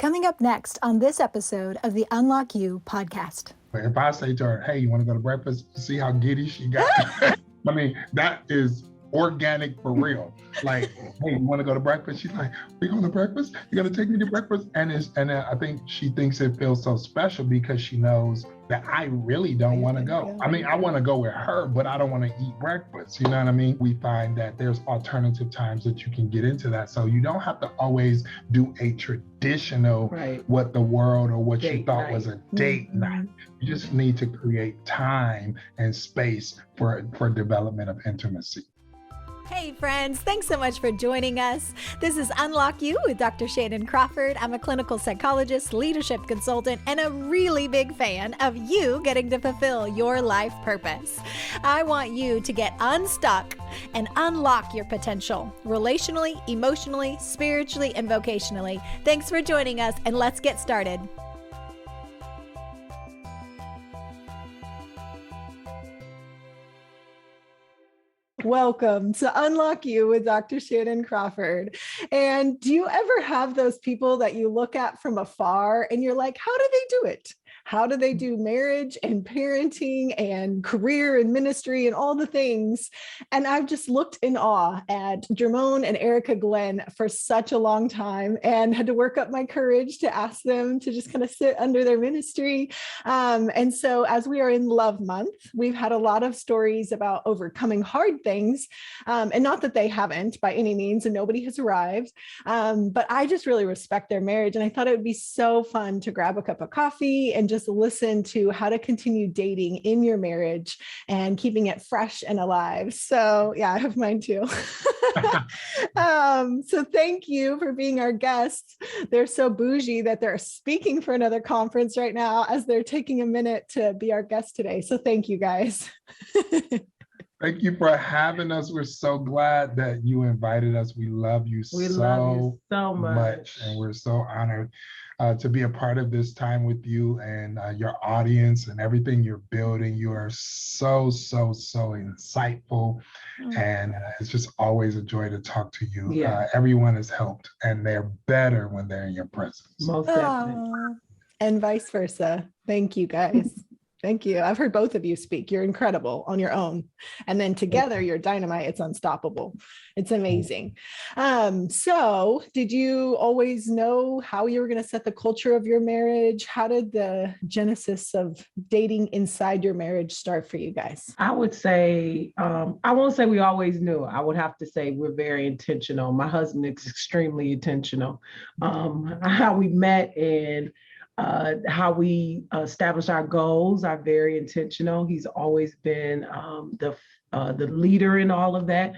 Coming up next on this episode of the Unlock You podcast. If I say to her, hey, you want to go to breakfast? See how giddy she got? I mean, that is organic for real. Like, hey, you want to go to breakfast? She's like, we going to breakfast? You're going to take me to breakfast? And I think she thinks it feels so special because she knows that I really don't want to go. I mean, I want to go with her, but I don't want to eat breakfast. You know what I mean? We find that there's alternative times that you can get into that. So you don't have to always do a traditional, what the world or what you thought was a date night. You just need to create time and space for development of intimacy. Hey friends, thanks so much for joining us. This is Unlock You with Dr. Shannan Crawford. I'm a clinical psychologist, leadership consultant, and a really big fan of you getting to fulfill your life purpose. I want you to get unstuck and unlock your potential relationally, emotionally, spiritually, and vocationally. Thanks for joining us, and let's get started. Welcome to Unlock You with Dr. Shannan Crawford. And do you ever have those people that you look at from afar and you're like, how do they do it? How do they do marriage and parenting and career and ministry and all the things? And I've just looked in awe at Jermone and Erica Glenn for such a long time and had to work up my courage to ask them to just kind of sit under their ministry. And so as we are in Love Month, we've had a lot of stories about overcoming hard things. And not that they haven't by any means, and nobody has arrived. But I just really respect their marriage. And I thought it would be so fun to grab a cup of coffee and just listen to how to continue dating in your marriage and keeping it fresh and alive. So yeah, I have mine too. So thank you for being our guests. They're so bougie that they're speaking for another conference right now as they're taking a minute to be our guest today. So thank you guys. Thank you for having us. We're so glad that you invited us. We love you so much. And we're so honored to be a part of this time with you and your audience and everything you're building. You are so insightful. And it's just always a joy to talk to you. Yeah. Everyone is helped and they're better when they're in your presence. Most definitely. And vice versa. Thank you guys. Thank you. I've heard both of you speak. You're incredible on your own. And then together, you're dynamite. It's unstoppable. It's amazing. So did you always know how you were going to set the culture of your marriage? How did the genesis of dating inside your marriage start for you guys? I would say, I won't say we always knew. I would have to say we're very intentional. My husband is extremely intentional. How we met and how we establish our goals are very intentional. He's always been the leader in all of that.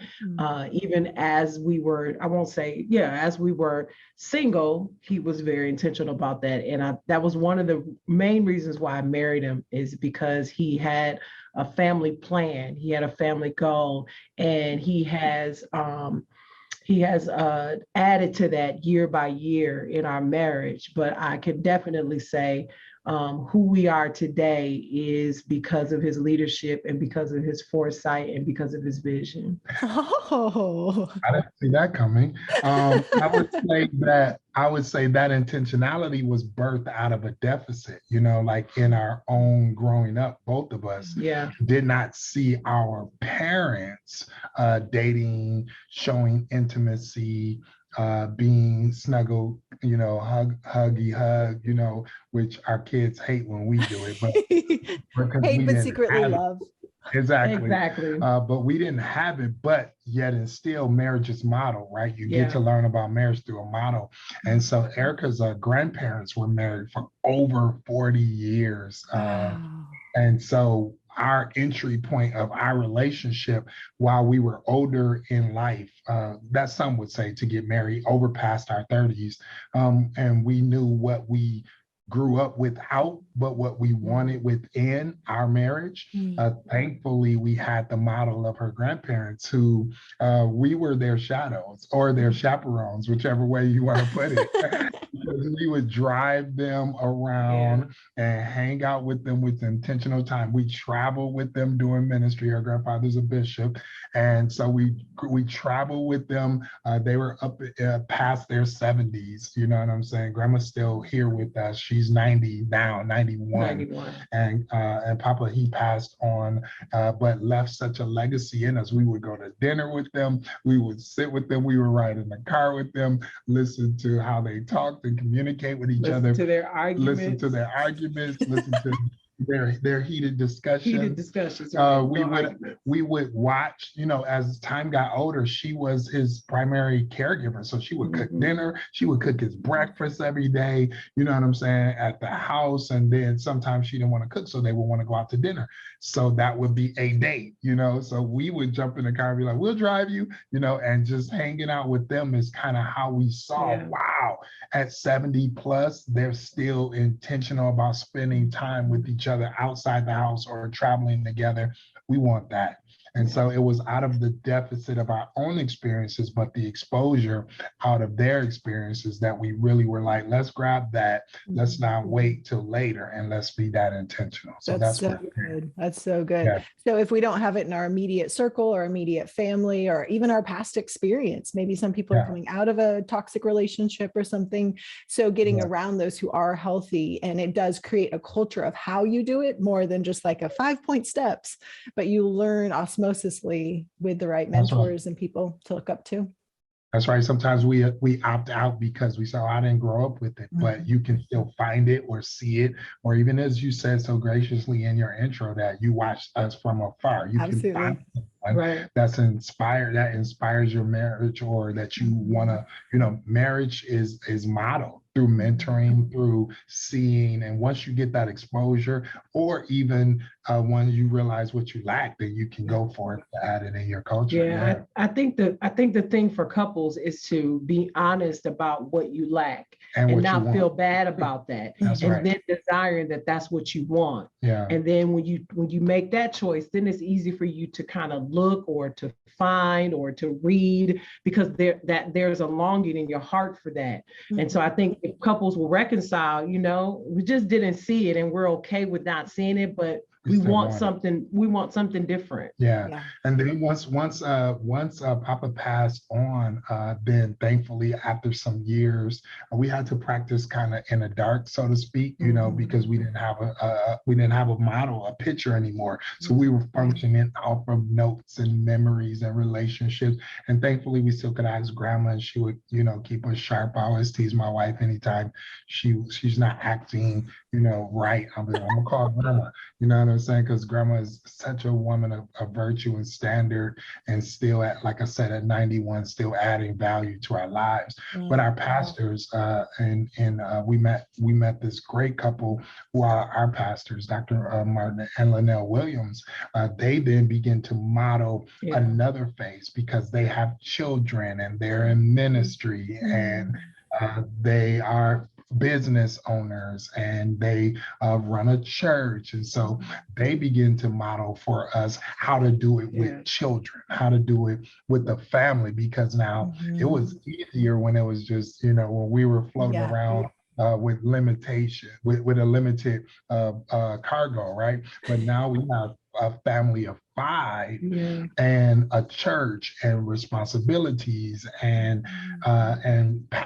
Even as we were, as we were single, he was very intentional about that. And that was one of the main reasons why I married him, is because he had a family plan. He had a family goal, and he has added to that year by year in our marriage. But I can definitely say who we are today is because of his leadership and because of his foresight and because of his vision. Oh, I didn't see that coming. I would say that intentionality was birthed out of a deficit, like in our own growing up, both of us did not see our parents dating, showing intimacy, being snuggled, huggy hug, which our kids hate when we do it, but hate but secretly love. Exactly. But we didn't have it, but yet and still marriage is model, right? You get to learn about marriage through a model. And so Erica's grandparents were married for over 40 years. And so our entry point of our relationship while we were older in life, that some would say to get married over past our 30s. And we knew what we grew up without, but what we wanted within our marriage. Thankfully, we had the model of her grandparents who we were their shadows or their chaperones, whichever way you want to put it. Because we would drive them around and hang out with them with intentional time. We traveled with them doing ministry. Her grandfather's a bishop. And so we traveled with them. They were up past their 70s, you know what I'm saying? Grandma's still here with us. She's 90 now, 91. And Papa, he passed on, but left such a legacy in us. We would go to dinner with them. We would sit with them. We would ride in the car with them, listen to how they talked and communicate with each other. Listen to their arguments. Listen to their heated discussions. We would watch, you know, as time got older, she was his primary caregiver. So she would cook dinner, she would cook his breakfast every day, you know what I'm saying, at the house. And then sometimes she didn't want to cook, so they would want to go out to dinner. So that would be a date, you know. So we would jump in the car and be like, we'll drive you, you know, and just hanging out with them is kind of how we saw, wow, at 70 plus, they're still intentional about spending time with each other outside the house or traveling together. We want that. And so it was out of the deficit of our own experiences, but the exposure out of their experiences that we really were like, let's grab that. Let's not wait till later, and let's be that intentional. So that's so good. That's so good. Yeah. So if we don't have it in our immediate circle or immediate family, or even our past experience, maybe some people are coming out of a toxic relationship or something. So getting around those who are healthy, and it does create a culture of how you do it more than just like a 5-point steps, but you learn osmosisly with the right mentors and people to look up to. That's right. Sometimes we opt out because we say, oh, I didn't grow up with it, but you can still find it or see it, or even as you said so graciously in your intro that you watched us from afar. You can find someone that inspires your marriage, or that you want to, you know, marriage is modeled through mentoring, through seeing. And once you get that exposure, or even when you realize what you lack, then you can go for it to add it in your culture. I think the thing for couples is to be honest about what you lack and not feel bad about that. And then desiring that that's what you want. And then when you make that choice, then it's easy for you to kind of look or to find or to read, because there's a longing in your heart for that. And so I think if couples will reconcile, you know, we just didn't see it and we're okay with not seeing it, but we want something different. And then once Papa passed on, then thankfully after some years, we had to practice kind of in the dark, so to speak, you know, because we didn't have a model, a picture anymore. So we were functioning off of notes and memories and relationships. And thankfully we still could ask Grandma, and she would, you know, keep us sharp. I always tease my wife anytime she's not acting, you know, right. I'm gonna call Grandma, you know what I'm saying? Because Grandma is such a woman of virtue and standard, and still at, like I said, at 91, still adding value to our lives. But our pastors, we met this great couple who are our pastors, Dr. Martin and Linnell Williams. They then begin to model another phase, because they have children and they're in ministry, and they are business owners, and they run a church. And so they begin to model for us how to do it with children, how to do it with the family, because now it was easier when it was just, you know, when we were floating around with limitation, with a limited cargo, right? But now we have a family of 5 and a church and responsibilities and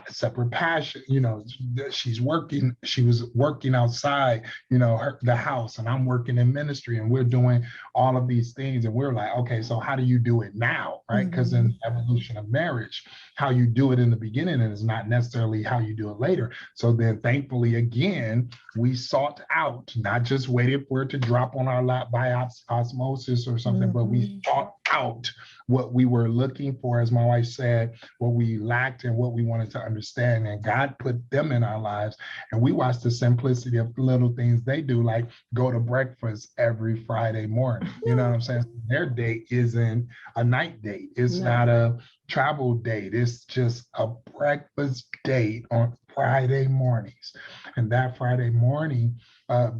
separate passion. You know, she was working outside, you know, the house, and I'm working in ministry, and we're doing all of these things. And we're like, okay, so how do you do it now, right? Because in the evolution of marriage, how you do it in the beginning is not necessarily how you do it later. So then thankfully, again, we sought out, not just waited for it to drop on our lap by osmosis or something, but we sought out what we were looking for, as my wife said, what we lacked and what we wanted to understand. And God put them in our lives. And we watched the simplicity of little things they do, like go to breakfast every Friday morning. You know what I'm saying? Their date isn't a night date. It's not a travel date. It's just a breakfast date Friday mornings. And that Friday morning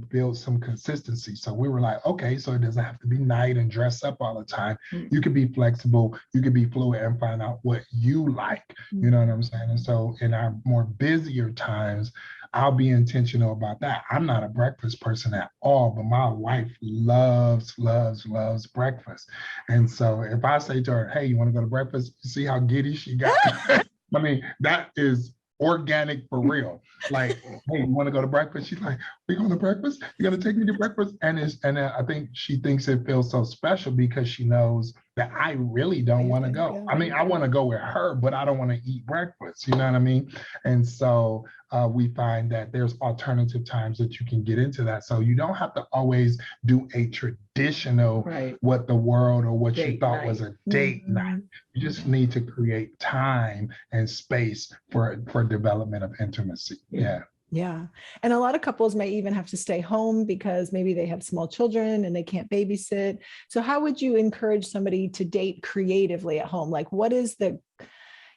builds some consistency. So we were like, okay, so it doesn't have to be night and dress up all the time. You could be flexible, you could be fluid and find out what you like. You know what I'm saying? And so in our more busier times, I'll be intentional about that. I'm not a breakfast person at all, but my wife loves breakfast. And so if I say to her, hey, you want to go to breakfast? You see how giddy she got? I mean, that is organic for real. Like, hey, you want to go to breakfast? She's like, we going to breakfast? You're going to take me to breakfast? And I think she thinks it feels so special because she knows that I really don't want to go. I mean, I want to go with her, but I don't want to eat breakfast. You know what I mean? And so we find that there's alternative times that you can get into that. So you don't have to always do a traditional, what the world or what you thought was a date night. You just need to create time and space for development of intimacy. Yeah. And a lot of couples may even have to stay home because maybe they have small children and they can't babysit. So how would you encourage somebody to date creatively at home? Like, what is the,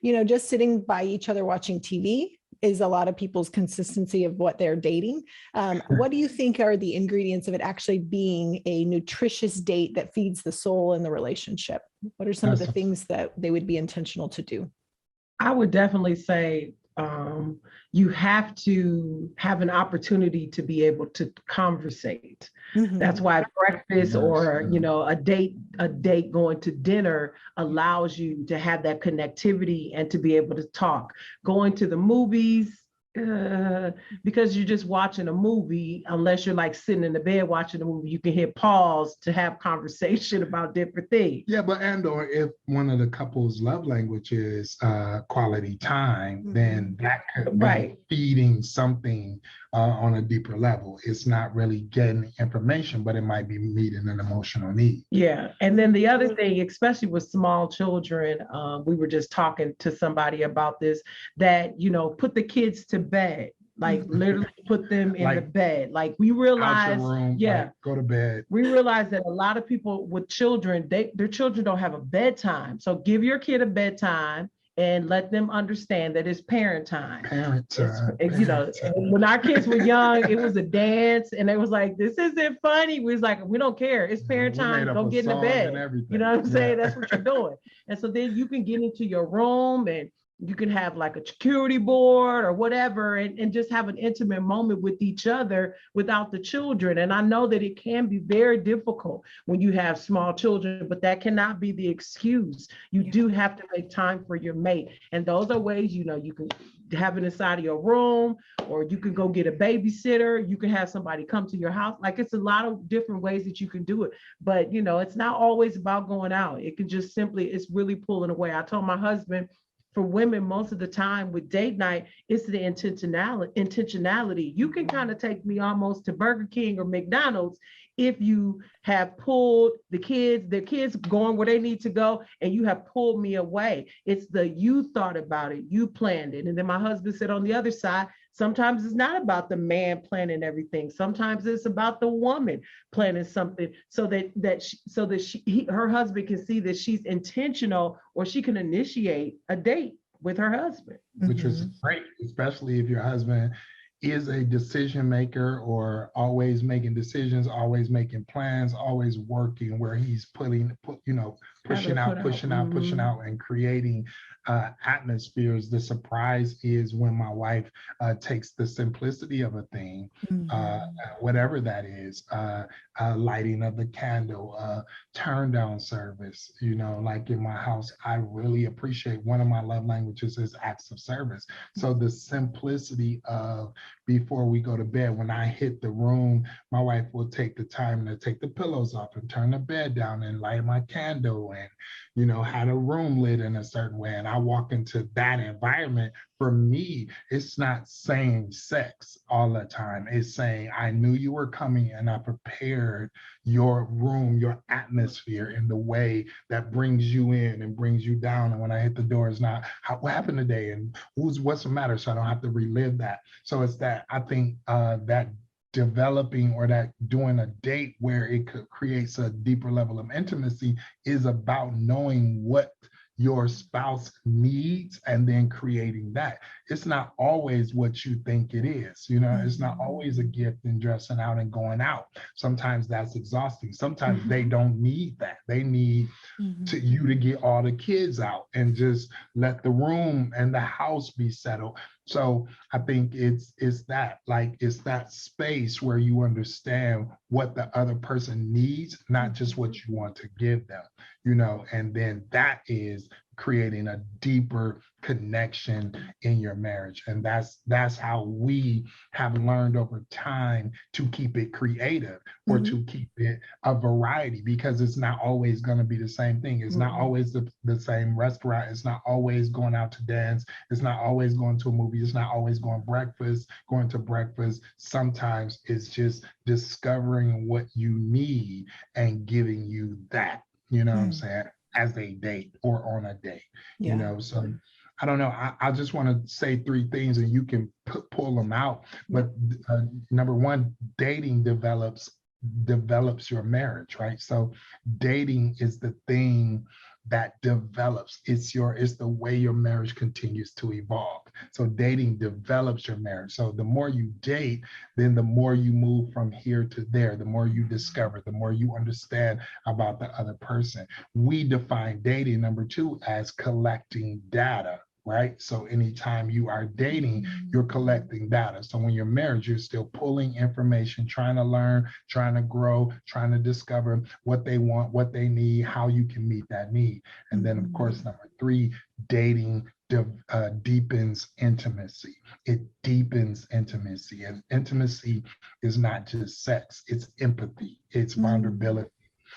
just sitting by each other watching TV is a lot of people's consistency of what they're dating. What do you think are the ingredients of it actually being a nutritious date that feeds the soul in the relationship? What are some of the things that they would be intentional to do? I would definitely say you have to have an opportunity to be able to conversate. That's why breakfast or a date going to dinner allows you to have that connectivity and to be able to talk. Going to the movies, because you're just watching a movie, unless you're like sitting in the bed watching a movie, you can hit pause to have conversation about different things. Yeah, but or if one of the couple's love language is quality time, then that could be feeding something on a deeper level. It's not really getting information, but it might be meeting an emotional need. Yeah, and then the other thing, especially with small children, we were just talking to somebody about this, that, put the kids to bed. Like literally put them in the bed. Like we realize, go to bed. We realize that a lot of people with children, their children don't have a bedtime. So give your kid a bedtime and let them understand that it's parent time. When our kids were young, it was a dance, and it was like, this isn't funny. We was like, we don't care. It's parent time. Go get in the bed. You know what I'm saying? That's what you're doing. And so then you can get into your room and you can have like a security board or whatever, and just have an intimate moment with each other without the children. And I know that it can be very difficult when you have small children, but that cannot be the excuse. You do have to make time for your mate. And those are ways, you can have it inside of your room, or you can go get a babysitter. You can have somebody come to your house. Like, it's a lot of different ways that you can do it. But, it's not always about going out. It can just it's really pulling away. I told my husband, for women, most of the time with date night, it's the intentionality. You can kind of take me almost to Burger King or McDonald's if you have pulled their kids going where they need to go, and you have pulled me away. It's you thought about it, you planned it. And then my husband said on the other side, sometimes it's not about the man planning everything. Sometimes it's about the woman planning something so that her husband can see that she's intentional, or she can initiate a date with her husband. Which is great, especially if your husband is a decision maker, or always making decisions, always making plans, always working, where he's pushing out and creating atmospheres. The surprise is when my wife takes the simplicity of a thing, whatever that is, lighting of the candle, turn down service. Like in my house, I really appreciate, one of my love languages is acts of service. So the simplicity of, before we go to bed, when I hit the room, my wife will take the time to take the pillows off and turn the bed down and light my candle, and had a room lit in a certain way. And I walk into that environment. For me, it's not saying sex all the time. It's saying, I knew you were coming, and I prepared your room, your atmosphere, in the way that brings you in and brings you down. And when I hit the door, it's not, what happened today, and what's the matter? So I don't have to relive that. So it's that, I think that developing, or that doing a date where it creates a deeper level of intimacy, is about knowing what your spouse needs and then creating that. It's not always what you think it is. You know, it's not always a gift and dressing out and going out. Sometimes that's exhausting. Sometimes they don't need that. They need to you to get all the kids out and just let the room and the house be settled. So I think it's that, like, it's that space where you understand what the other person needs, not just what you want to give them, you know, and then that is creating a deeper connection in your marriage. And that's how we have learned over time to keep it creative, or to keep it a variety, because it's not always going to be the same thing. It's not always the same restaurant. It's not always going out to dance. It's not always going to a movie. It's not always going to breakfast. Sometimes it's just discovering what you need and giving you that, you know what I'm saying, as a date or on a date, you know. So I don't know. I just want to say three things and you can pull them out. But number one, dating develops your marriage, right? So dating is the thing that develops. It's the way your marriage continues to evolve. So dating develops your marriage. So the more you date, then the more you move from here to there, the more you discover, the more you understand about the other person. We define dating, number two, as collecting data. Right? So anytime you are dating, you're collecting data. So when you're married, you're still pulling information, trying to learn, trying to grow, trying to discover what they want, what they need, how you can meet that need. And then, of course, number three, dating deepens intimacy. It deepens intimacy. And intimacy is not just sex, it's empathy, it's vulnerability.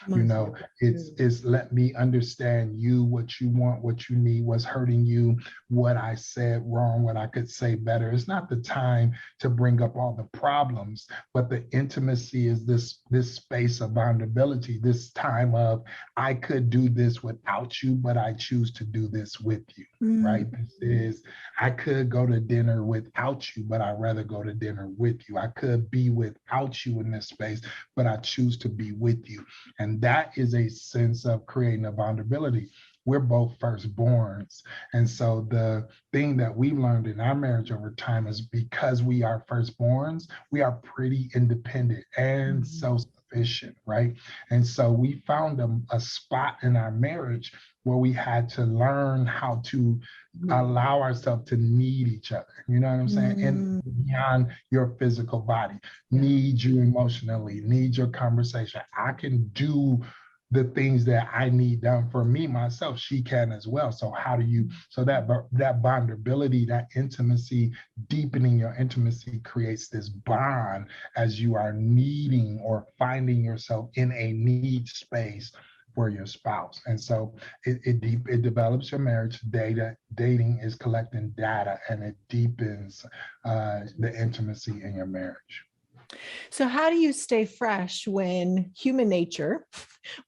You know, it's let me understand you, what you want, what you need, what's hurting you, what I said wrong, what I could say better. It's not the time to bring up all the problems, but the intimacy is this space of vulnerability, this time of, I could do this without you, but I choose to do this with you, right? This is, I could go to dinner without you, but I'd rather go to dinner with you. I could be without you in this space, but I choose to be with you. And that is a sense of creating a vulnerability. We're both firstborns. And so the thing that we've learned in our marriage over time is, because we are firstborns, we are pretty independent and self-sufficient, right? And so we found a spot in our marriage where we had to learn how to allow ourselves to need each other. You know what I'm saying? And beyond your physical body, need you emotionally, need your conversation. I can do the things that I need done for me, myself, she can as well. So how do you, so that vulnerability, that intimacy, deepening your intimacy creates this bond as you are needing or finding yourself in a need space for your spouse. And so it develops your marriage. Dating is collecting data, and it deepens the intimacy in your marriage. So how do you stay fresh when human nature,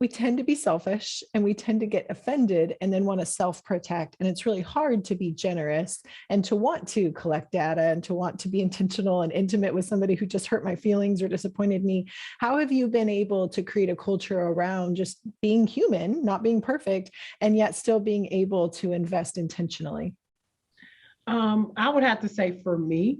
we tend to be selfish and we tend to get offended and then want to self-protect. And it's really hard to be generous and to want to collect data and to want to be intentional and intimate with somebody who just hurt my feelings or disappointed me. How have you been able to create a culture around just being human, not being perfect, and yet still being able to invest intentionally? I would have to say for me,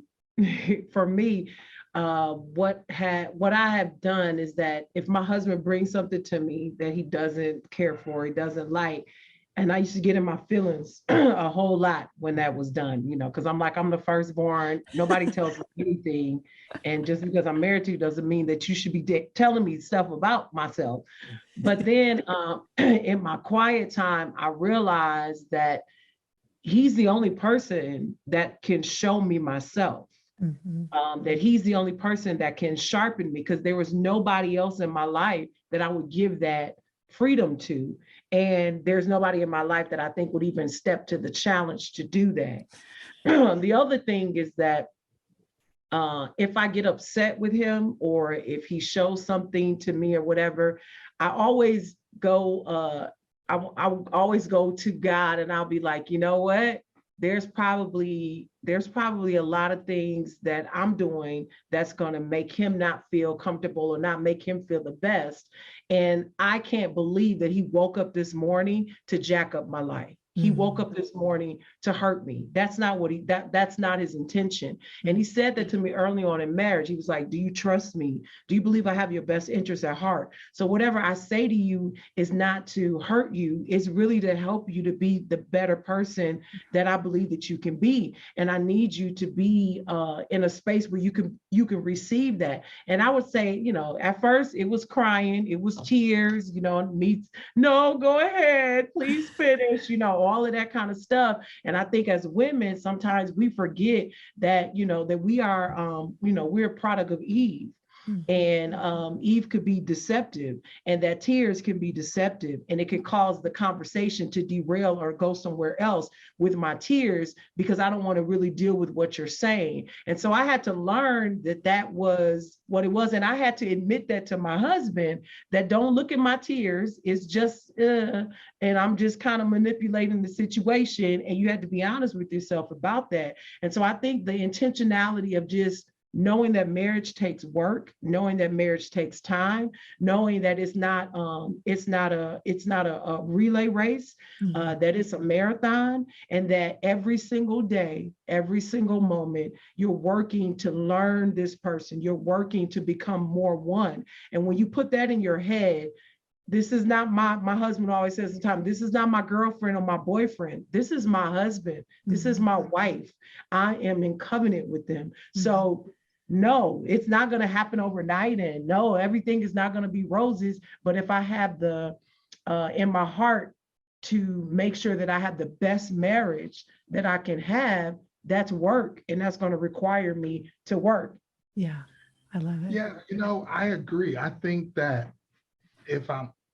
what I have done is that if my husband brings something to me that he doesn't care for, he doesn't like, and I used to get in my feelings a whole lot when that was done, you know, because I'm the firstborn, nobody tells me anything. And just because I'm married to you doesn't mean that you should be telling me stuff about myself. But then in my quiet time, I realized that he's the only person that can show me myself. That he's the only person that can sharpen me, because there was nobody else in my life that I would give that freedom to. And there's nobody in my life that I think would even step to the challenge to do that. The other thing is that if I get upset with him, or if he shows something to me or whatever, I always go, I always go to God, and I'll be like, you know what? There's probably a lot of things that I'm doing that's going to make him not feel comfortable or not make him feel the best. And I can't believe that he woke up this morning to jack up my life. He woke up this morning to hurt me. That's not what that's not his intention. And he said that to me early on in marriage. He was like, do you trust me? Do you believe I have your best interests at heart? So whatever I say to you is not to hurt you. It's really to help you to be the better person that I believe that you can be. And I need you to be in a space where you can receive that. And I would say, you know, at first it was crying, it was tears, you know, me, no, go ahead, please finish, you know, all of that kind of stuff. And I think as women, sometimes we forget that, you know, that we are, you know, we're a product of Eve. And Eve could be deceptive, and that tears can be deceptive, and it can cause the conversation to derail or go somewhere else with my tears, because I don't want to really deal with what you're saying. And so I had to learn that that was what it was. And I had to admit that to my husband, that don't look at my tears. It's just, and I'm just kind of manipulating the situation. And you had to be honest with yourself about that. And so I think the intentionality of just knowing that marriage takes work, knowing that marriage takes time, knowing that it's not a relay race, that it's a marathon, and that every single day, every single moment, you're working to learn this person, you're working to become more one. And when you put that in your head, this is not my husband always says the time, this is not my girlfriend or my boyfriend. This is my husband. This is my wife. I am in covenant with them. So no, it's not going to happen overnight. And no, everything is not going to be roses. But if I have the, in my heart to make sure that I have the best marriage that I can have, that's work. And that's going to require me to work. Yeah, I love it. Yeah, you know, I agree. I think that if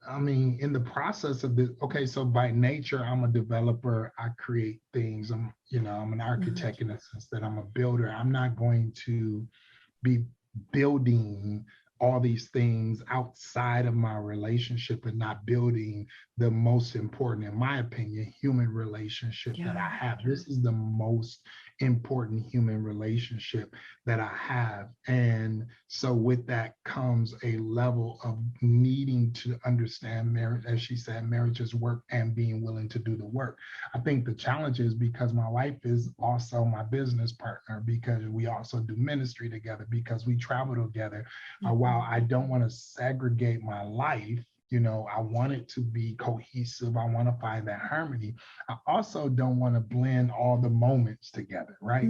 I mean, in the process of this, okay, so by nature, I'm a developer. I create things. I'm an architect in the sense that I'm a builder. I'm not going to be building all these things outside of my relationship and not building the most important, in my opinion, human relationship that I have. This is the most important human relationship that I have. And so with that comes a level of needing to understand marriage. As she said, marriage is work, and being willing to do the work. I think the challenge is because my wife is also my business partner, because we also do ministry together, because we travel together. While I don't want to segregate my life, you know, I want it to be cohesive. I want to find that harmony. I also don't want to blend all the moments together, right?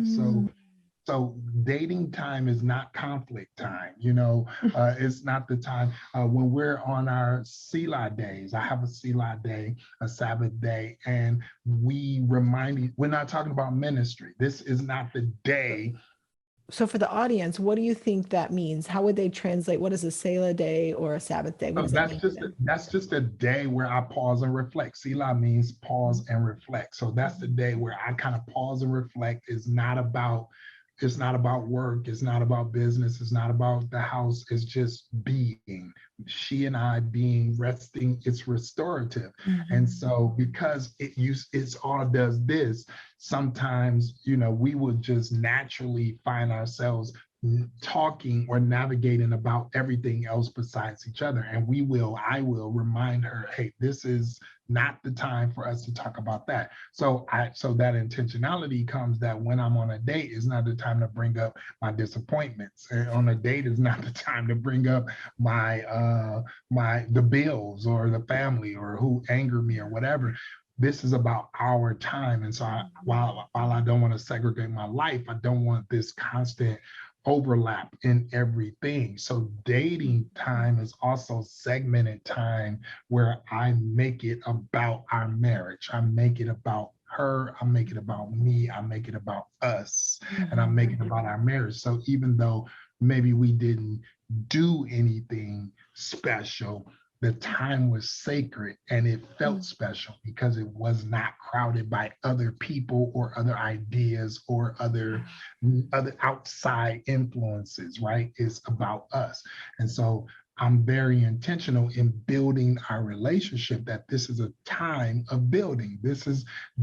So dating time is not conflict time, you know. It's not the time when we're on our Selah days. I have a Selah day, a Sabbath day, and we're not talking about ministry. This is not the day. So for the audience, what do you think that means? How would they translate? What is a Selah day or a Sabbath day? That's just a day where I pause and reflect. Selah means pause and reflect. So that's the day where I kind of pause and reflect. It's not about work. It's not about business. It's not about the house. It's just being. She and I being, resting. It's restorative. And so because it's all does this, sometimes, you know, we would just naturally find ourselves talking or navigating about everything else besides each other. And I will remind her, hey, this is not the time for us to talk about that. So that intentionality comes that when I'm on a date, it's not the time to bring up my disappointments. And on a date is not the time to bring up the bills or the family or who angered me or whatever. This is about our time. And so while I don't want to segregate my life, I don't want this constant overlap in everything. So dating time is also segmented time where I make it about our marriage. I make it about her, I make it about me, I make it about us, and I make it about our marriage. So even though maybe we didn't do anything special, the time was sacred and it felt special because it was not crowded by other people or other ideas or other outside influences, right? It's about us. And so I'm very intentional in building our relationship, that this is a time of building.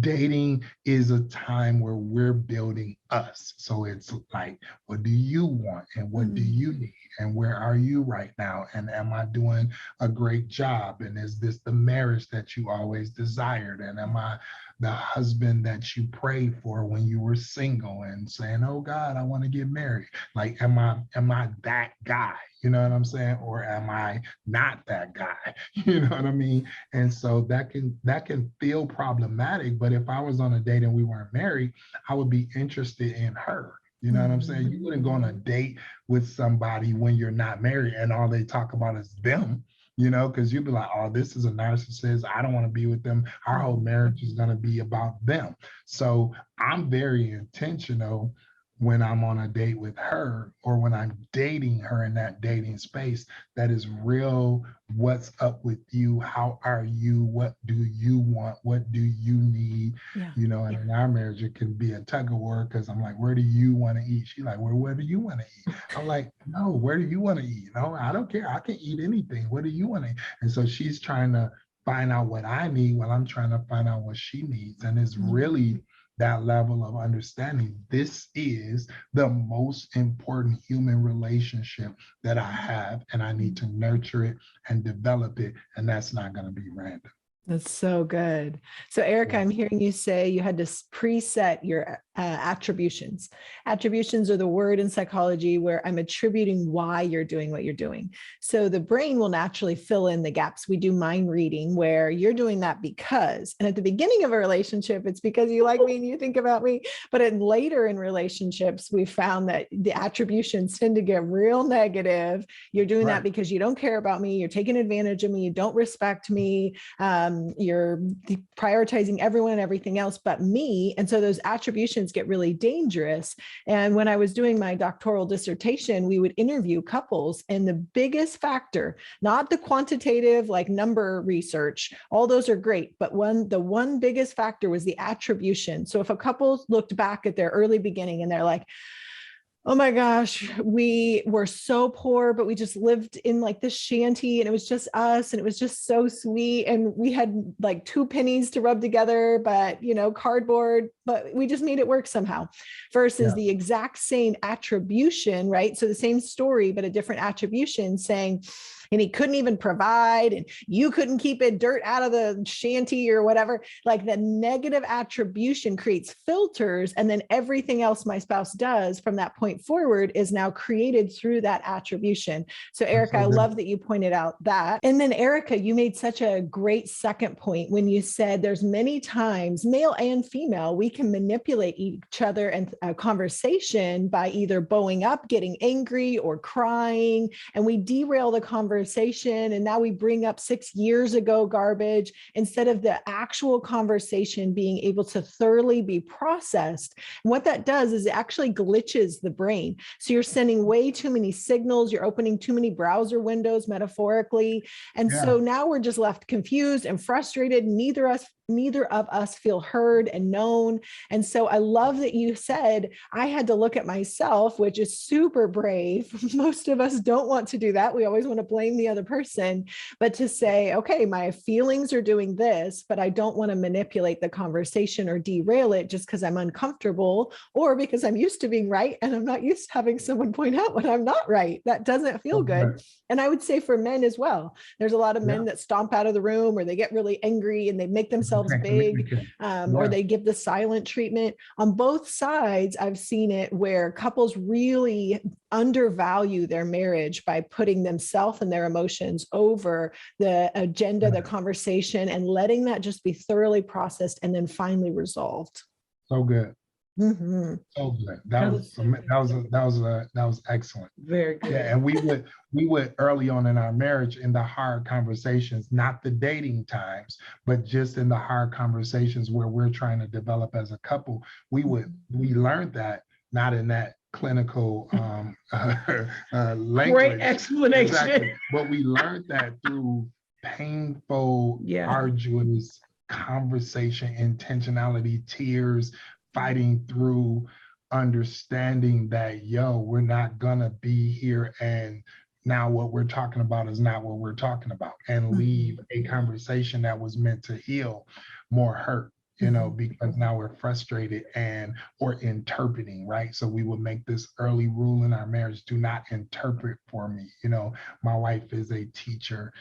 Dating is a time where we're building us. So it's like, what do you want and what do you need? And where are you right now? And am I doing a great job? And is this the marriage that you always desired? And am I the husband that you prayed for when you were single and saying, oh God, I want to get married. Like, am I that guy? You know what I'm saying? Or am I not that guy? You know what I mean? And so that can feel problematic. But if I was on a date and we weren't married, I would be interested in her. You know what I'm saying? You wouldn't go on a date with somebody when you're not married and all they talk about is them, you know, because you'd be like, oh, this is a narcissist. I don't want to be with them. Our whole marriage is going to be about them. So I'm very intentional when I'm on a date with her or when I'm dating her in that dating space, that is real. What's up with you? How are you? What do you want? What do you need? Yeah. You know, and in our marriage, it can be a tug of war because I'm like, where do you want to eat? She's like, well, where do you want to eat? I'm like, no, where do you want to eat? No, I don't care. I can eat anything. What do you want to eat? And so she's trying to find out what I need while I'm trying to find out what she needs. And it's really that level of understanding. This is the most important human relationship that I have, and I need to nurture it and develop it. And that's not going to be random. That's so good. So Erica, I'm hearing you say you had to preset your attributions. Attributions are the word in psychology where I'm attributing why you're doing what you're doing. So the brain will naturally fill in the gaps. We do mind reading where you're doing that because, and at the beginning of a relationship, it's because you like me and you think about me. But later in relationships, we found that the attributions tend to get real negative. You're doing that because you don't care about me. You're taking advantage of me. You don't respect me. You're prioritizing everyone and everything else but me. And so those attributions get really dangerous. And when I was doing my doctoral dissertation, we would interview couples, and the biggest factor, not the quantitative like number research, all those are great, but the one biggest factor was the attribution. So if a couple looked back at their early beginning and they're like, oh my gosh, we were so poor, but we just lived in like this shanty and it was just us and it was just so sweet. And we had like 2 pennies to rub together, but cardboard, but we just made it work somehow, versus the exact same attribution, right? So the same story, but a different attribution saying, and he couldn't even provide, and you couldn't keep it dirt out of the shanty or whatever. Like the negative attribution creates filters, and then everything else my spouse does from that point forward is now created through that attribution. So Erica, I love that you pointed out that. And then Erica, you made such a great second point when you said there's many times, male and female, we can manipulate each other and a conversation by either bowing up, getting angry, or crying, and we derail the conversation. And now we bring up 6 years ago garbage instead of the actual conversation being able to thoroughly be processed. And what that does is it actually glitches the brain. So you're sending way too many signals. You're opening too many browser windows, metaphorically. And so now we're just left confused and frustrated. Neither of us feel heard and known. And so I love that you said, I had to look at myself, which is super brave. Most of us don't want to do that. We always want to blame the other person, but to say, okay, my feelings are doing this, but I don't want to manipulate the conversation or derail it just because I'm uncomfortable or because I'm used to being right. And I'm not used to having someone point out when I'm not right. That doesn't feel good. And I would say for men as well, there's a lot of men that stomp out of the room, or they get really angry and they make themselves big, or they give the silent treatment. On both sides, I've seen it where couples really undervalue their marriage by putting themselves and their emotions over the agenda, the conversation, and letting that just be thoroughly processed and then finally resolved. So good. Mm-hmm. So good. That was excellent. Very good. Yeah, and we would early on in our marriage, in the hard conversations, not the dating times, but just in the hard conversations where we're trying to develop as a couple, we learned that, not in that clinical language. Great explanation. Exactly. But we learned that through painful, arduous conversation, intentionality, tears, fighting through, understanding that, we're not gonna be here and now what we're talking about is not what we're talking about, and leave a conversation that was meant to heal more hurt. you know, because now we're frustrated or interpreting, right? So we will make this early rule in our marriage: do not interpret for me. You know, my wife is a teacher,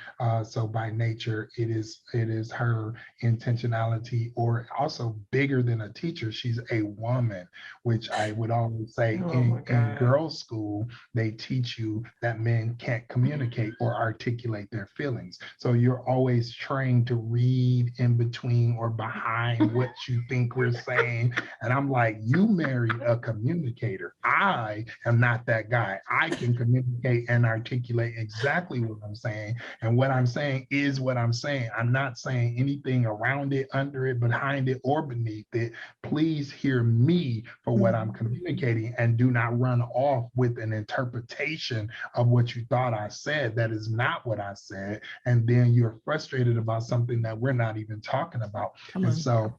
so by nature, it is her intentionality, or also bigger than a teacher, she's a woman, which I would always say in girls' school, they teach you that men can't communicate or articulate their feelings. So you're always trained to read in between or behind what you think we're saying. And I'm like, you married a communicator. I am not that guy. I can communicate and articulate exactly what I'm saying. And what I'm saying is what I'm saying. I'm not saying anything around it, under it, behind it, or beneath it. Please hear me for what I'm communicating, and do not run off with an interpretation of what you thought I said that is not what I said. And then you're frustrated about something that we're not even talking about. And so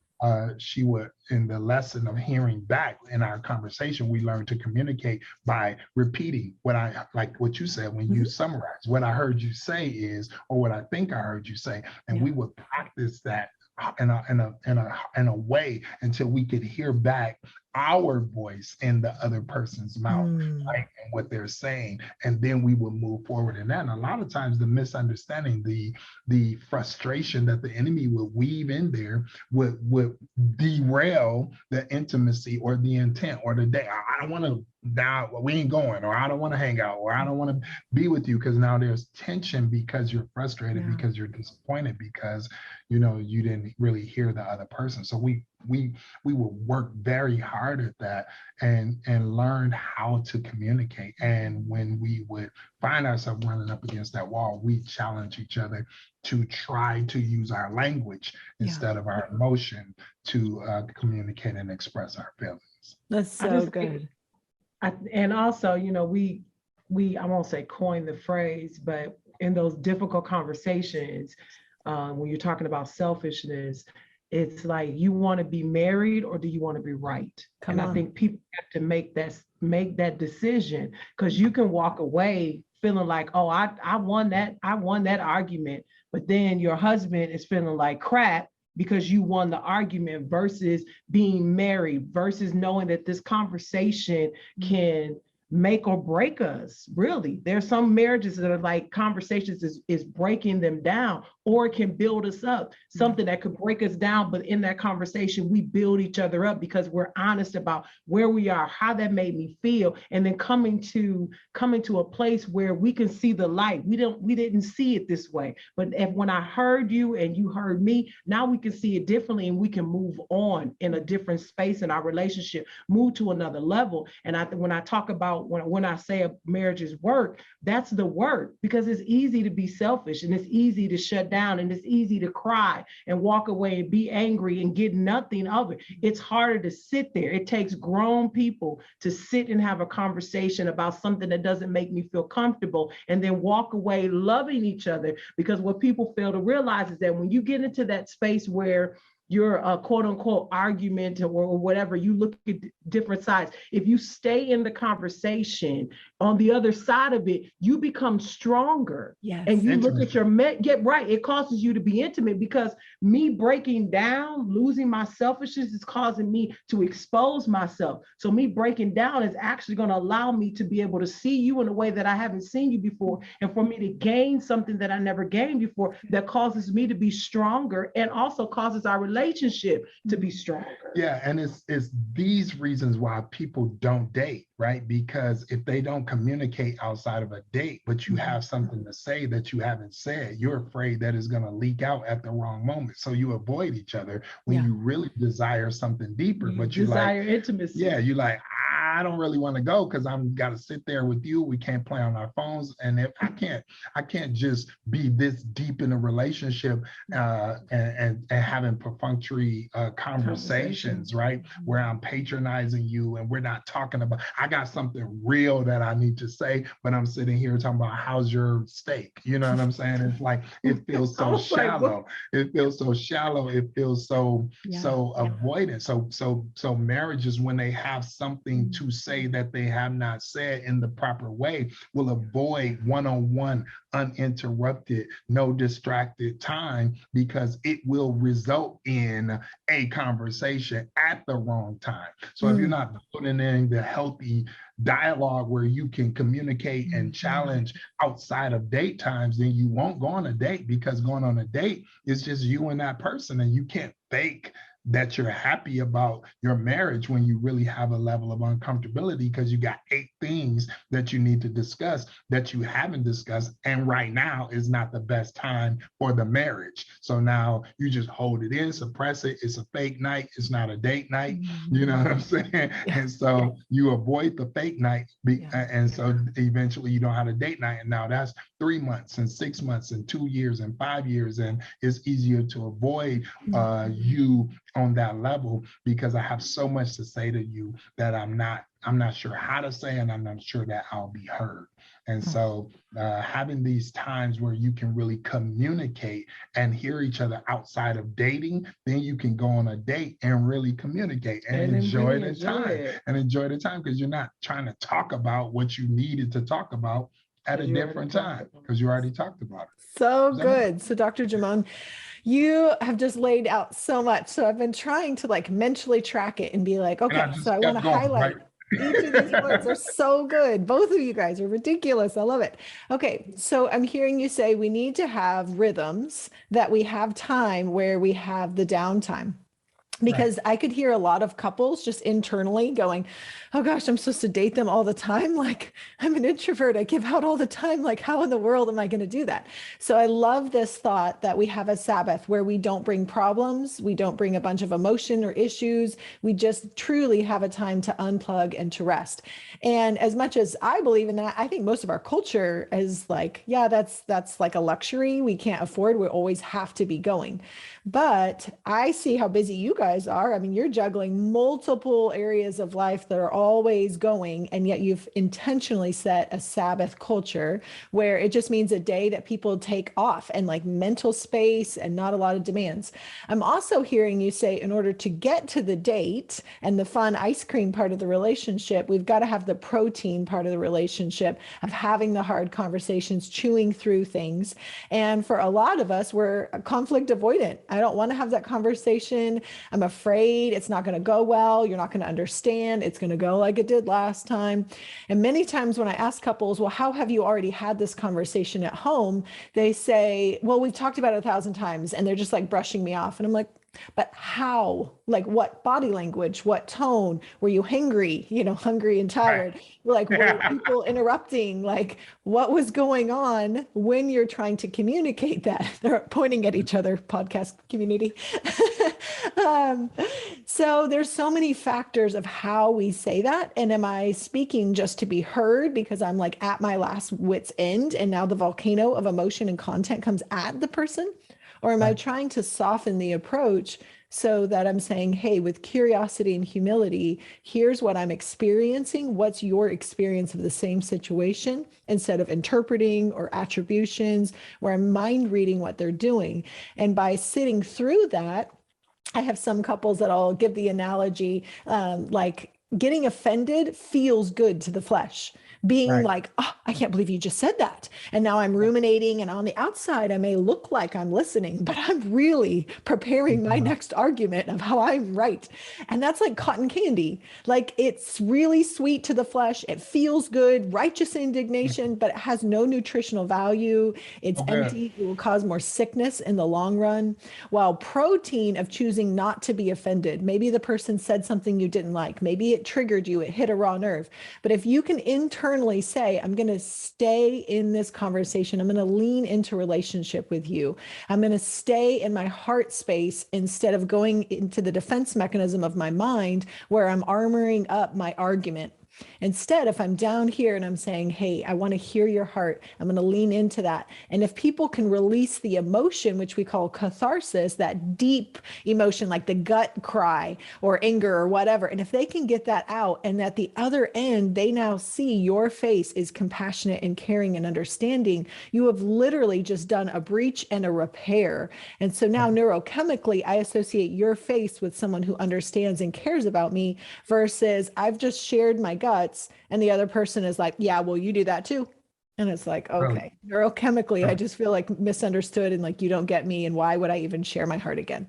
she would, in the lesson of hearing back in our conversation, we learned to communicate by repeating what I, like what you said when you summarize. What I heard you say is, or what I think I heard you say. And we would practice that in a way until we could hear back our voice in the other person's mouth, right, and what they're saying, and then we will move forward in that. And a lot of times the misunderstanding, the frustration that the enemy will weave in there would derail the intimacy or the intent or the day. I don't want to, now we ain't going, or I don't want to hang out, or I don't want to be with you, because now there's tension because you're frustrated, because you're disappointed, because you know you didn't really hear the other person. So we will work very hard at that and learn how to communicate. And when we would find ourselves running up against that wall, we challenge each other to try to use our language instead of our emotion to communicate and express our feelings. That's so good. And also, you know, we I won't say coin the phrase, but in those difficult conversations, when you're talking about selfishness, it's like, you want to be married or do you want to be right? I think people have to make that decision, because you can walk away feeling like, oh, I won that argument, but then your husband is feeling like crap because you won the argument, versus being married, versus knowing that this conversation can make or break us. Really, there's some marriages that are like conversations is breaking them down, or it can build us up. Something that could break us down, but in that conversation we build each other up because we're honest about where we are, how that made me feel, and then coming to a place where we can see the light. We didn't see it this way, but when I heard you and you heard me, now we can see it differently, and we can move on in a different space in our relationship, move to another level. And when I talk about, when I say a marriage is work, that's the work, because it's easy to be selfish, and it's easy to shut down, and it's easy to cry and walk away and be angry and get nothing of it. It's harder to sit there. It takes grown people to sit and have a conversation about something that doesn't make me feel comfortable, and then walk away loving each other. Because what people fail to realize is that when you get into that space where your quote unquote argument or whatever, you look at different sides. If you stay in the conversation, on the other side of it, you become stronger. Yes. And you look at your it causes you to be intimate, because me breaking down, losing my selfishness is causing me to expose myself. So me breaking down is actually going to allow me to be able to see you in a way that I haven't seen you before, and for me to gain something that I never gained before, that causes me to be stronger, and also causes our relationship to be stronger. Yeah, and it's these reasons why people don't date, right? Because if they don't communicate outside of a date, but you have something to say that you haven't said, you're afraid that it's going to leak out at the wrong moment. So you avoid each other when you really desire something deeper, but you desire intimacy. Yeah, you like, I don't really want to go because I'm got to sit there with you. We can't play on our phones, and if I can't just be this deep in a relationship and having perfunctory conversations, right? Where I'm patronizing you and we're not talking about, I got something real that I need to say, but I'm sitting here talking about how's your steak? You know what I'm saying? It's like, it feels so shallow. It feels so shallow. It feels so avoidant. So marriages, when they have something to to say that they have not said in the proper way will avoid one-on-one, uninterrupted, no distracted time, because it will result in a conversation at the wrong time. So if you're not putting in the healthy dialogue where you can communicate and challenge outside of date times, then you won't go on a date, because going on a date is just you and that person, and you can't fake that you're happy about your marriage when you really have a level of uncomfortability, because you got 8 things that you need to discuss that you haven't discussed, and right now is not the best time for the marriage. So now you just hold it in, suppress it. It's a fake night. It's not a date night. You know what I'm saying? Yeah. And so you avoid the fake night, and so eventually you don't have a date night, and now that's 3 months and 6 months and 2 years and 5 years, and it's easier to avoid you on that level, because I have so much to say to you that I'm not sure how to say, and I'm not sure that I'll be heard. And so having these times where you can really communicate and hear each other outside of dating, then you can go on a date and really communicate and enjoy the time, because you're not trying to talk about what you needed to talk about at a different time, because you already talked about it. So good. So Dr. Jermone, you have just laid out so much. So I've been trying to like mentally track it and be like, okay, so I want to highlight each of these points. Are so good. Both of you guys are ridiculous. I love it. Okay. So I'm hearing you say we need to have rhythms, that we have time where we have the downtime. Because I could hear a lot of couples just internally going, oh gosh, I'm supposed to date them all the time. Like, I'm an introvert. I give out all the time. Like, how in the world am I going to do that? So I love this thought that we have a Sabbath where we don't bring problems. We don't bring a bunch of emotion or issues. We just truly have a time to unplug and to rest. And as much as I believe in that, I think most of our culture is like, yeah, that's like a luxury we can't afford. We always have to be going. But I see how busy you guys are. I mean, you're juggling multiple areas of life that are always going, and yet you've intentionally set a Sabbath culture where it just means a day that people take off and like mental space and not a lot of demands. I'm also hearing you say, in order to get to the date and the fun ice cream part of the relationship, we've got to have the protein part of the relationship of having the hard conversations, chewing through things. And for a lot of us, we're conflict avoidant. I don't want to have that conversation. I'm afraid it's not going to go well. You're not going to understand. It's going to go like it did last time. And many times when I ask couples, well, how have you already had this conversation at home? They say, well, we've talked about it 1,000 times, and they're just like brushing me off. And I'm like, but how? Like what body language, what tone? Were you hungry, hungry and tired? Like, were people interrupting? Like, what was going on when you're trying to communicate that? They're pointing at each other, podcast community. So there's so many factors of how we say that. And am I speaking just to be heard because I'm like at my last wit's end, and now the volcano of emotion and content comes at the person? Or am I trying to soften the approach so that I'm saying, hey, with curiosity and humility, here's what I'm experiencing. What's your experience of the same situation? Instead of interpreting or attributions, where I'm mind reading what they're doing. And by sitting through that, I have some couples that I'll give the analogy, like getting offended feels good to the flesh. Being like, oh, I can't believe you just said that. And now I'm ruminating, and on the outside, I may look like I'm listening, but I'm really preparing my next argument of how I'm right. And that's like cotton candy. Like, it's really sweet to the flesh. It feels good, righteous indignation, but it has no nutritional value. It's empty. It will cause more sickness in the long run. While protein of choosing not to be offended, maybe the person said something you didn't like. Maybe it triggered you. It hit a raw nerve. But if you can internally say, I'm going to stay in this conversation. I'm going to lean into relationship with you. I'm going to stay in my heart space instead of going into the defense mechanism of my mind where I'm armoring up my argument. Instead, if I'm down here and I'm saying, hey, I want to hear your heart, I'm going to lean into that. And if people can release the emotion, which we call catharsis, that deep emotion, like the gut cry or anger or whatever, and if they can get that out, and at the other end, they now see your face is compassionate and caring and understanding, you have literally just done a breach and a repair. And so now neurochemically, I associate your face with someone who understands and cares about me versus I've just shared my guts and the other person is like, yeah, well, you do that too. And it's like, okay, neurochemically, I just feel like misunderstood and like, you don't get me. And why would I even share my heart again?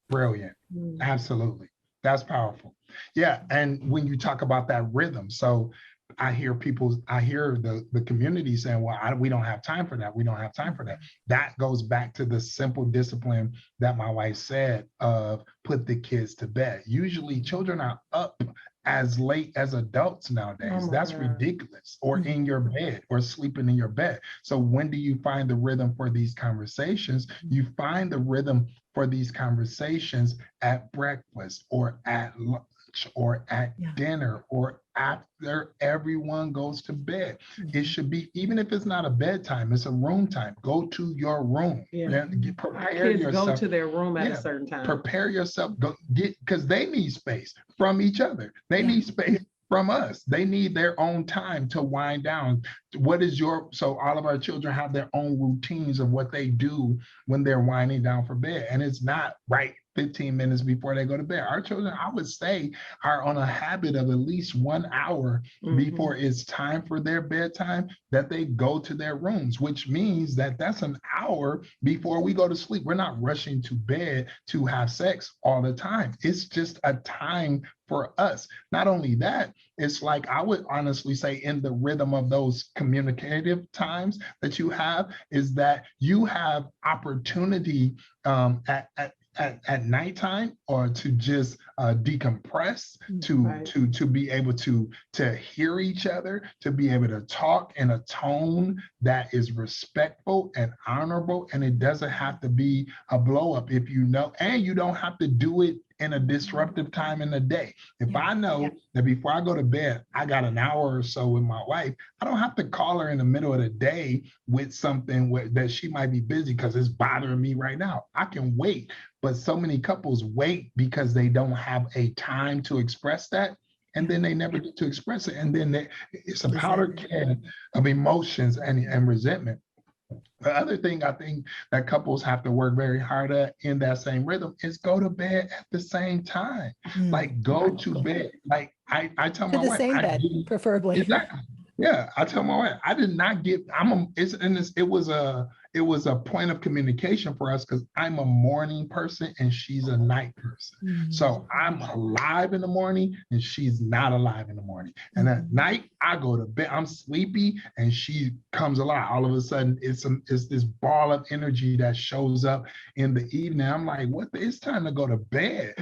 Brilliant. Absolutely. That's powerful. Yeah. And when you talk about that rhythm, so I hear the community saying, well, we don't have time for that. We don't have time for that. That goes back to the simple discipline that my wife said of put the kids to bed. Usually children are up as late as adults nowadays. That's ridiculous. Or in your bed or sleeping in your bed. So when do you find the rhythm for these conversations? You find the rhythm for these conversations at breakfast or at lunch or at dinner or after everyone goes to bed. It should be, even if it's not a bedtime, it's a room time. Go to your room. Prepare yourself. Go to their room at a certain time. Prepare yourself. Go get, because they need space from each other. They need space from us. They need their own time to wind down. So all of our children have their own routines of what they do when they're winding down for bed. And it's not right 15 minutes before they go to bed. Our children, I would say, are on a habit of at least 1 hour before it's time for their bedtime that they go to their rooms, which means that that's an hour before we go to sleep. We're not rushing to bed to have sex all the time. It's just a time for us. Not only that, it's like, I would honestly say, in the rhythm of those communicative times that you have, is that you have opportunity at nighttime, or to just decompress, to be able to hear each other, to be able to talk in a tone that is respectful and honorable, and it doesn't have to be a blow up, if you know, and you don't have to do it in a disruptive time in the day. If I know that before I go to bed, I got an hour or so with my wife, I don't have to call her in the middle of the day with something that she might be busy because it's bothering me right now. I can wait. But so many couples wait because they don't have a time to express that. And then they never get to express it. And then it's a powder keg of emotions and resentment. The other thing I think that couples have to work very hard at in that same rhythm is go to bed at the same time. Like, go to bed. Like, I tell my wife, the same bed, preferably. Exactly. Yeah, I tell my wife, I did not get. It was a point of communication for us because I'm a morning person and she's a night person. So I'm alive in the morning and she's not alive in the morning. And at night I go to bed, I'm sleepy and she comes alive. All of a sudden it's this ball of energy that shows up in the evening. I'm like, it's time to go to bed.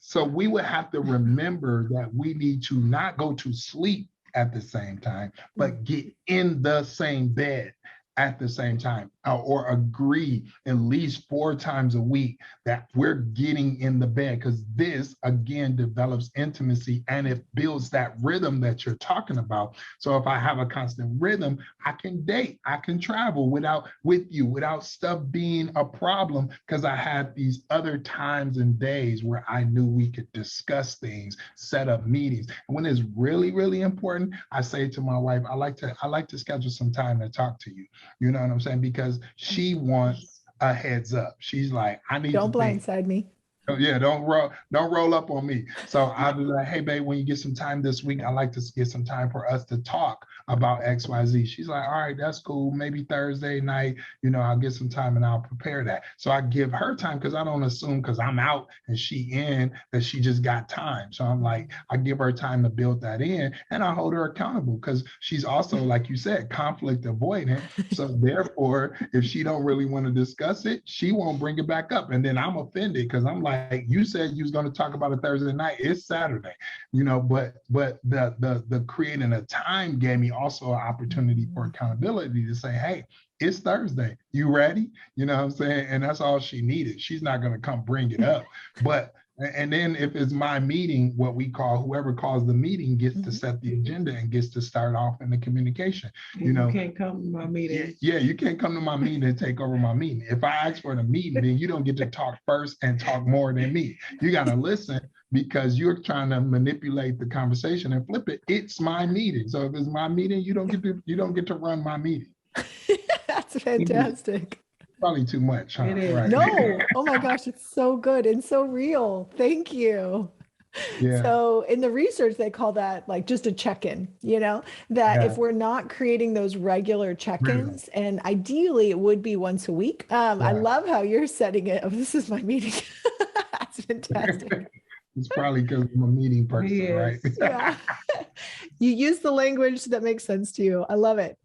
So we would have to remember that we need to not go to sleep at the same time, but get in the same bed at the same time, or agree at least 4 times a week that we're getting in the bed, because this again develops intimacy and it builds that rhythm that you're talking about. So if I have a constant rhythm, I can date, I can travel with you without stuff being a problem, because I had these other times and days where I knew we could discuss things, set up meetings. And when it's really, really important, I say to my wife, I like to schedule some time to talk to you. You know what I'm saying? Because she wants a heads up. She's like, I need. Don't blindside me. Yeah, don't roll up on me. So I'll be like, hey, babe, when you get some time this week, I'd like to get some time for us to talk about XYZ. She's like, all right, that's cool. Maybe Thursday night, I'll get some time and I'll prepare that. So I give her time, because I don't assume because I'm out and she in that she just got time. So I'm like, I give her time to build that in, and I hold her accountable, because she's also, like you said, conflict avoidant. So therefore, if she don't really want to discuss it, she won't bring it back up. And then I'm offended because I'm like, you said you was going to talk about it Thursday night. It's Saturday, but the creating a time gave me also an opportunity for accountability to say, hey, it's Thursday. You ready? You know what I'm saying? And that's all she needed. She's not going to come bring it up. But And then if it's my meeting, what we call, whoever calls the meeting gets to set the agenda and gets to start off in the communication. You know, can't come to my meeting. Yeah, you can't come to my meeting and take over my meeting. If I ask for the meeting, then you don't get to talk first and talk more than me. You got to listen because you're trying to manipulate the conversation and flip it. It's my meeting. So if it's my meeting, you don't get to run my meeting. That's fantastic. Probably too much, huh? It is. Right. No, oh my gosh, it's so good and so real. Thank you. Yeah. So in the research, they call that like just a check-in, you know, that if we're not creating those regular check-ins, and ideally it would be once a week. I love how you're setting it. Oh, this is my meeting. That's fantastic. It's probably because I'm a meeting person, right? Yeah. You use the language that makes sense to you. I love it.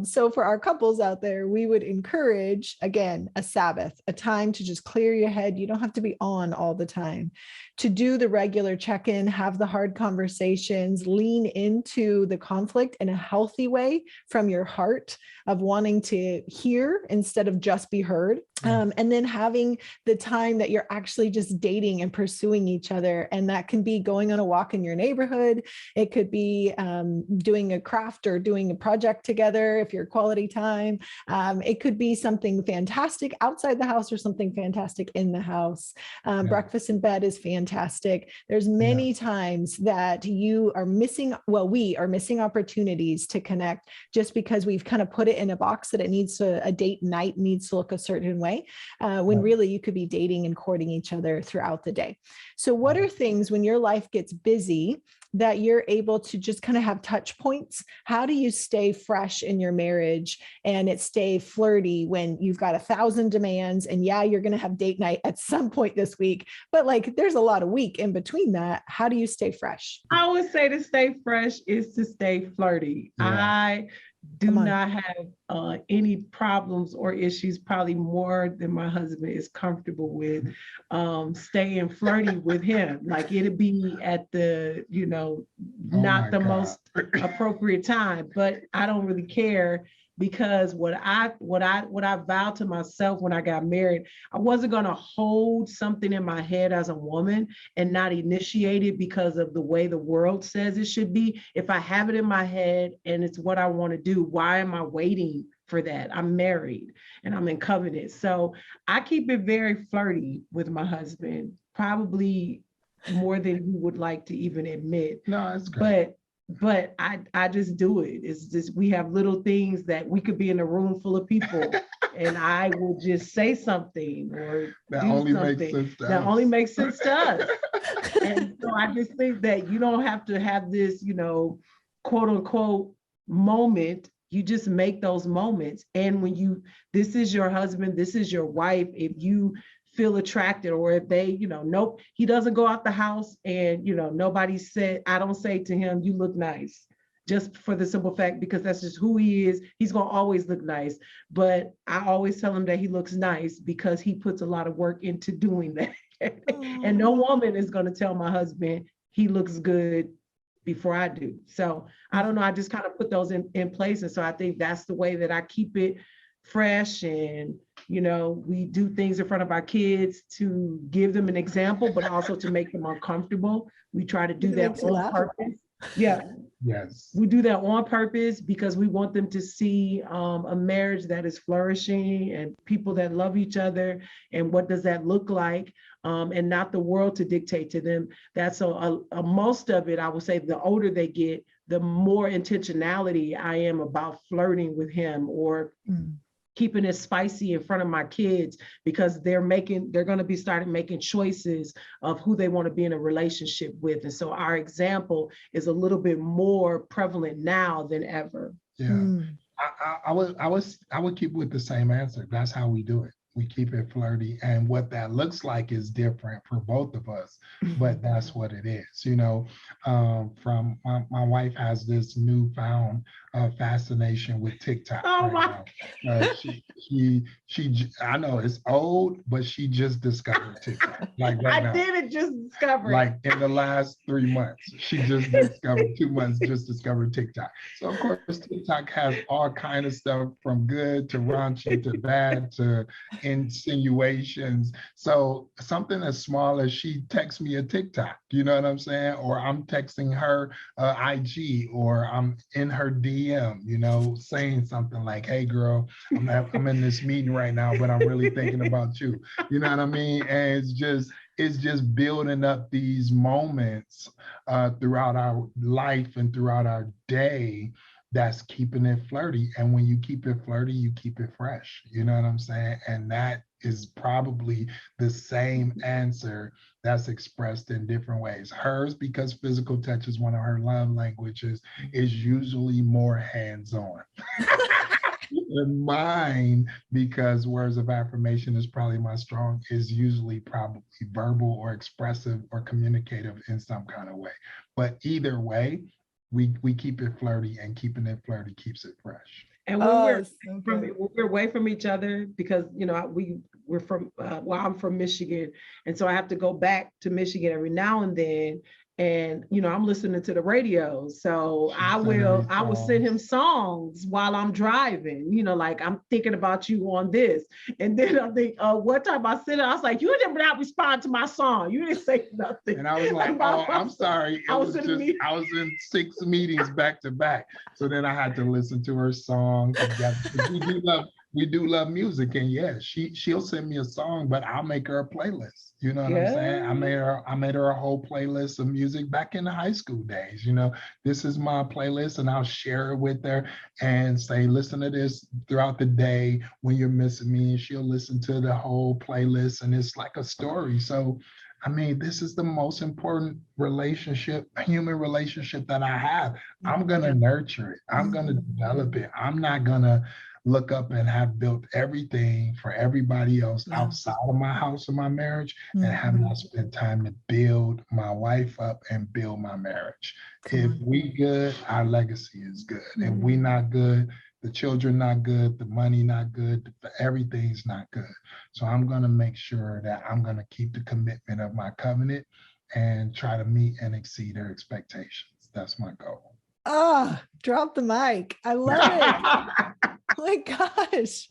So for our couples out there, we would encourage, again, a Sabbath, a time to just clear your head. You don't have to be on all the time. To do the regular check-in, have the hard conversations, lean into the conflict in a healthy way from your heart of wanting to hear instead of just be heard. And then having the time that you're actually just dating and pursuing each other. And that can be going on a walk in your neighborhood. It could be doing a craft or doing a project together if you're quality time. It could be something fantastic outside the house or something fantastic in the house. Breakfast in bed is fantastic. There's many times that you are missing, well, we are missing opportunities to connect just because we've kind of put it in a box that it needs to, a date night needs to look a certain way. When really you could be dating and courting each other throughout the day. So what are things when your life gets busy that you're able to just kind of have touch points? How do you stay fresh in your marriage and it stay flirty when you've got 1,000 demands and you're going to have date night at some point this week, but like there's a lot of week in between that. How do you stay fresh? I would say to stay fresh is to stay flirty. I do not have any problems or issues, probably more than my husband is comfortable with, staying flirty with him. Like it'd be at the, not the most appropriate time, but I don't really care because what I vowed to myself when I got married, I wasn't going to hold something in my head as a woman and not initiate it because of the way the world says it should be. If I have it in my head and it's what I want to do, why am I waiting for that? I'm married and I'm in covenant. So I keep it very flirty with my husband, probably more than he would like to even admit. No, that's great. But I just do it. It's just, we have little things that we could be in a room full of people and I will just say something or that do only something makes sense to that us. only makes sense to us. And so I just think that you don't have to have this, quote unquote moment. You just make those moments. And when this is your husband, this is your wife, if you feel attracted, or if they, nope, he doesn't go out the house and, nobody said, I don't say to him, you look nice, just for the simple fact, because that's just who he is. He's going to always look nice. But I always tell him that he looks nice because he puts a lot of work into doing that. And no woman is going to tell my husband he looks good before I do. So I don't know. I just kind of put those in place. And so I think that's the way that I keep it fresh. And we do things in front of our kids to give them an example, but also to make them uncomfortable. We try to do that on purpose. Yeah. Yes. We do that on purpose because we want them to see a marriage that is flourishing and people that love each other. And what does that look like? And not the world to dictate to them. That's most of it, I would say, the older they get, the more intentionality I am about flirting with him or keeping it spicy in front of my kids, because they're going to be starting making choices of who they want to be in a relationship with. And so our example is a little bit more prevalent now than ever. Yeah. I would keep with the same answer. That's how we do it. We keep it flirty, and what that looks like is different for both of us, but that's what it is. From my wife has this newfound fascination with TikTok. Oh right my! She I know it's old, but she just discovered TikTok. Like right now. I didn't just discover. Like in the last 3 months, she just discovered 2 months. Just discovered TikTok. So of course, TikTok has all kind of stuff from good to raunchy to bad to insinuations. So something as small as she texts me a TikTok, you know what I'm saying? Or I'm texting her IG, or I'm in her DM, you know, saying something like, hey girl, I'm in this meeting right now, but I'm really thinking about you. You know what I mean? And it's just building up these moments throughout our life and throughout our day that's keeping it flirty. And when you keep it flirty, you keep it fresh. You know what I'm saying? And that is probably the same answer that's expressed in different ways. Hers, because physical touch is one of her love languages, is usually more hands-on. And mine, because words of affirmation is probably my strong, is usually probably verbal or expressive or communicative in some kind of way. But either way, we keep it flirty, and keeping it flirty keeps it fresh. And when we're away from each other, because you know we're from I'm from Michigan, and so I have to go back to Michigan every now and then. And you know, I'm listening to the radio, so I will send him songs while I'm driving. You know, like I'm thinking about you on this, and then I think, what time I sent it, I was like, you did not respond to my song. You didn't say nothing. And I was like, oh, I'm sorry. I was in 6 meetings back to back, so then I had to listen to her song. We do love music, and yeah, she'll send me a song, but I'll make her a playlist. You know what I'm saying? I made her a whole playlist of music back in the high school days. You know, this is my playlist, and I'll share it with her and say, listen to this throughout the day when you're missing me. And she'll listen to the whole playlist, and it's like a story. So, I mean, this is the most important human relationship that I have. I'm gonna nurture it. I'm gonna develop it. I'm not gonna look up and have built everything for everybody else outside of my house and my marriage, and have not spent time to build my wife up and build my marriage. If we good, our legacy is good. If we not good, the children not good, the money not good, everything's not good. So I'm gonna make sure that I'm gonna keep the commitment of my covenant and try to meet and exceed their expectations. That's my goal. Drop the mic. I love it. Oh my gosh.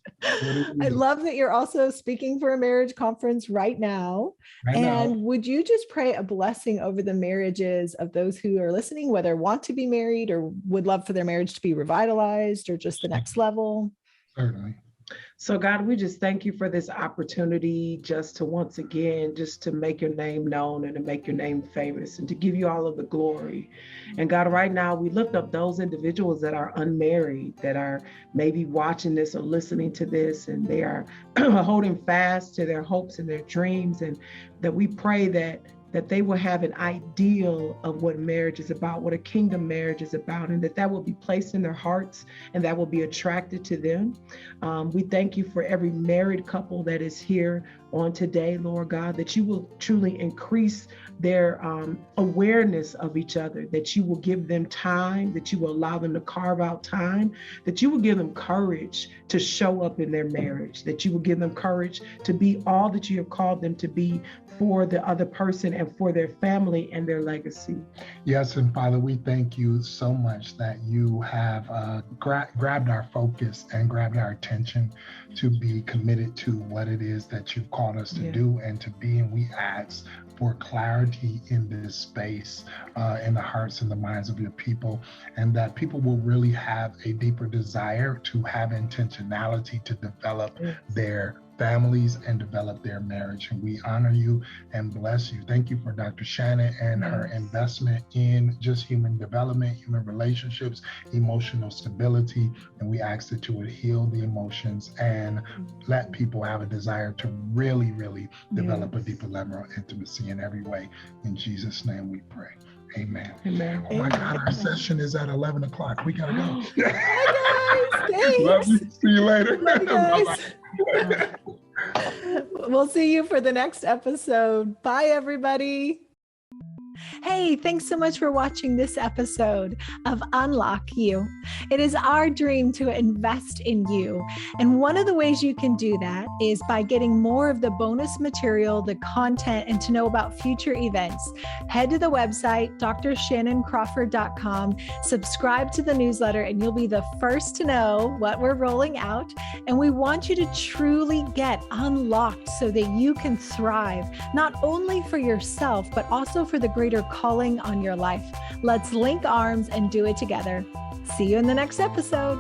I love that you're also speaking for a marriage conference right now. And would you just pray a blessing over the marriages of those who are listening, whether want to be married or would love for their marriage to be revitalized or just the next level? Certainly. So God, we just thank you for this opportunity just to once again, just to make your name known and to make your name famous and to give you all of the glory. And God, right now we lift up those individuals that are unmarried, that are maybe watching this or listening to this, and they are holding fast to their hopes and their dreams. And that we pray that they will have an ideal of what marriage is about, what a kingdom marriage is about, and that will be placed in their hearts and that will be attracted to them. We thank you for every married couple that is here on today, Lord God, that you will truly increase their awareness of each other, that you will give them time, that you will allow them to carve out time, that you will give them courage to show up in their marriage, that you will give them courage to be all that you have called them to be for the other person and for their family and their legacy. Yes, and Father, we thank you so much that you have grabbed our focus and grabbed our attention to be committed to what it is that you've called us to do and to be. And we ask for clarity in this space, in the hearts and the minds of your people, and that people will really have a deeper desire to have intentionality to develop their families and develop their marriage. And we honor you and bless you. Thank you for Dr. Shannan and her investment in just human development, human relationships, emotional stability. And we ask that you would heal the emotions and let people have a desire to really, really develop a deeper level of intimacy in every way. In Jesus' name we pray. Amen. Amen. Oh my God, our session is at 11 o'clock. We gotta go. Bye guys. Thanks. Love you. See you later. Love you guys. We'll see you for the next episode. Bye, everybody. Hey, thanks so much for watching this episode of Unlock You. It is our dream to invest in you. And one of the ways you can do that is by getting more of the bonus material, the content, and to know about future events. Head to the website, drshannancrawford.com, subscribe to the newsletter, and you'll be the first to know what we're rolling out. And we want you to truly get unlocked so that you can thrive, not only for yourself, but also for the greater calling on your life. Let's link arms and do it together. See you in the next episode.